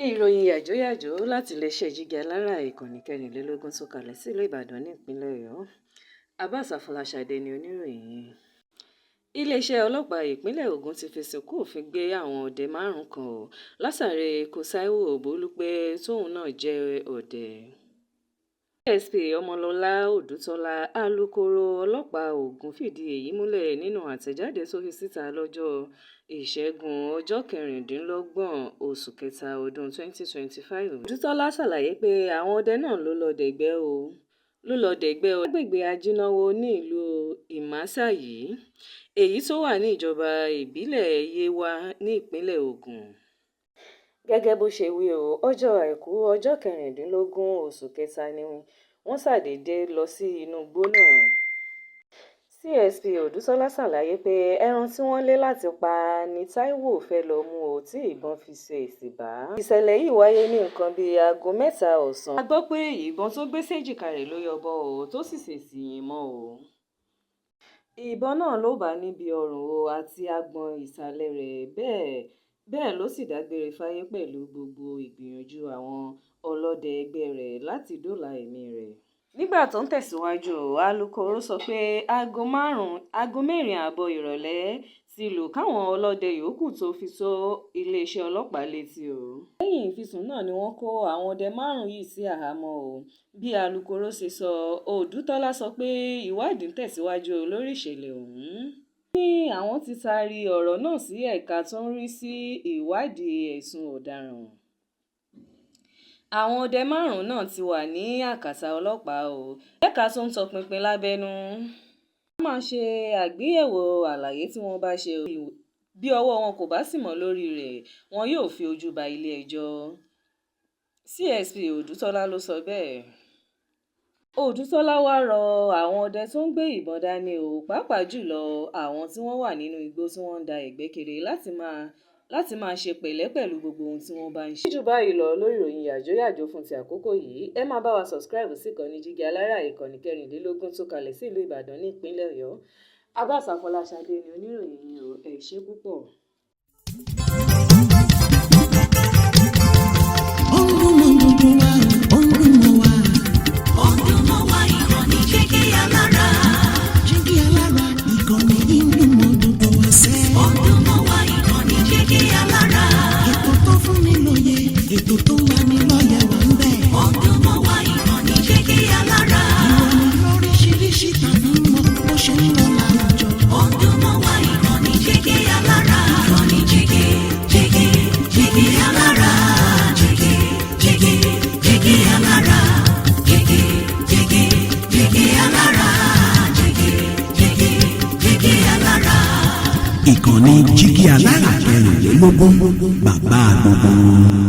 ìròyìn yàjóyàjó láti iléeṣẹ́ Jígí Alára ìkànnì 24 tó kalẹ̀ sílùú Ìbàdàn nípínlẹ̀ Ọ̀yọ́. Abbas Afọláṣadé ni oníròyìn yìí. Iléeṣẹ́ ọlọ́pàá ìpínlẹ̀ Ògùn ti fẹ̀sùn kò òfin gbé àwọn ọdẹ 5 kan látàrí ikú Táíwò Bólúpé tóun náà jẹ́ ọdẹ. ASP Ọmọlọ́lá Odùtọ́lá alukoro ọlọ́pàá Ògùn fìdí èyí múlẹ̀ nínú àtẹ̀jáde tó fi síta lọ́jọ́ Ìṣẹ́gun ọjọ́ 26 oṣù kẹta ọdún 2025. Odùtọ́lá ṣàlàyé pé àwọn ọdẹ náà ló lọ dẹ̀gbẹ́ lágbègbè Ajínáwó ní ìlú Ìmáṣàyí èyí tó wà ní ìjọba ìbílẹ̀ Yewa ní ìpínlẹ̀ Ògùn. Gẹ́gẹ́ bó ṣe wí ọjọ́ àìkú ọjọ́ 16 oṣù kẹta ni wọ́n ṣàdédé lọ sí inú igbó náà. CSP Odùtọ́lá ṣàlàyé pé ẹran tí wọ́n lé láti pa ni Táíwò fẹ́ lọ mú tí ìbọn fi ṣe èsì bá. Ìṣẹ̀lẹ̀ yìí wáyé ní nǹkan bíi aago 3 ọ̀sán. A gbọ́ pé ìbọn tó gbé séjìká rẹ̀ ló yọbọ tó sì ṣèèṣì yìn mọ́ ìbọn náà ló bá níbi ọrùn àti agbọ̀n ìsàlẹ̀ rẹ̀ bẹ́ẹ̀ ló sì dágbére fáyé pẹ̀lú gbogbo ìgbìyànjú àwọn ọlọ́dẹ ẹgbẹ́ rẹ̀ láti dóòlà ẹ̀mí rẹ̀. Nígbà tó ń tẹ̀síwájú alukoro sọ pé aago 4 ìrọ̀lẹ́ ti lù káwọn ọlọ́dẹ yòókù tó fi tó iléeṣẹ́ ọlọ́pàá létí lẹ́yìn ìfisùn náà ni wọ́n kó àwọn ọdẹ 5 yìí sí àhámọ́ bí alukoro ṣe sọ. Odùtọ́lá sọ pé ìwádìí ń tẹ̀síwájú lórí ìṣẹ̀lẹ̀ ọ̀hún. Ní àwọn ti taari ọ̀rọ̀ náà sí ẹ̀ka tó ń rí sí ìwádìí ẹ̀sùn ọ̀daràn. Àwọn ọdẹ 5 náà ti wà ní àkàtà ọlọ́pàá ẹ̀ka tó ń tọpinpin lábẹ́nú. Wọ́n máa ṣe àgbéyẹ̀wò àlàyé tí wọ́n bá ṣe bí ọwọ́ wọn kò bá sì mọ́ lórí rẹ̀ wọn yóò fi ojú ba ilé ẹjọ́. CSP Odùtọ́lá ló sọ bẹ́ẹ̀. Odùtọ́lá wá rọ àwọn ọdẹ tó ń gbé ìbọn dání pàápàá jùlọ àwọn tí wọ́n wà nínú igbó tí wọ́n ń da ẹ̀gbẹ́ kiri láti máa ṣe pẹ̀lẹ́ pẹ̀lú gbogbo ohun tí wọ́n bá ń ṣe. Jù báyìí lọ lórí ìròyìn yàjóyàjó fún ti àkókò yìí. Ẹ máa bá wa subscribe sí ìkànnì Jígí Alára ìkànnì 24 tó kalẹ̀ sí ìlú Ìbàdàn ní ìpínlẹ̀ Ọ̀yọ́. Abbas Afọláṣadé ni oníròyìn yìí ẹ ṣé púpọ̀. Ètò tó wà ní lọ́yẹ̀ wà ń bẹ̀. Ọdún mọ́ wá ìkànnì Jígí Alára. Ìròyìn lóríṣiríṣi tàbí mọ́ bó ṣe ń lọ láwùjọ. Ọdún mọ́ wá ìkànnì Jígí Alára. Ìkànnì Jígí Alára. Jígí Alára. Jígí Alára. Jígí Alára. Ìkànnì Jígí Alára 24 bàbá gbogbo.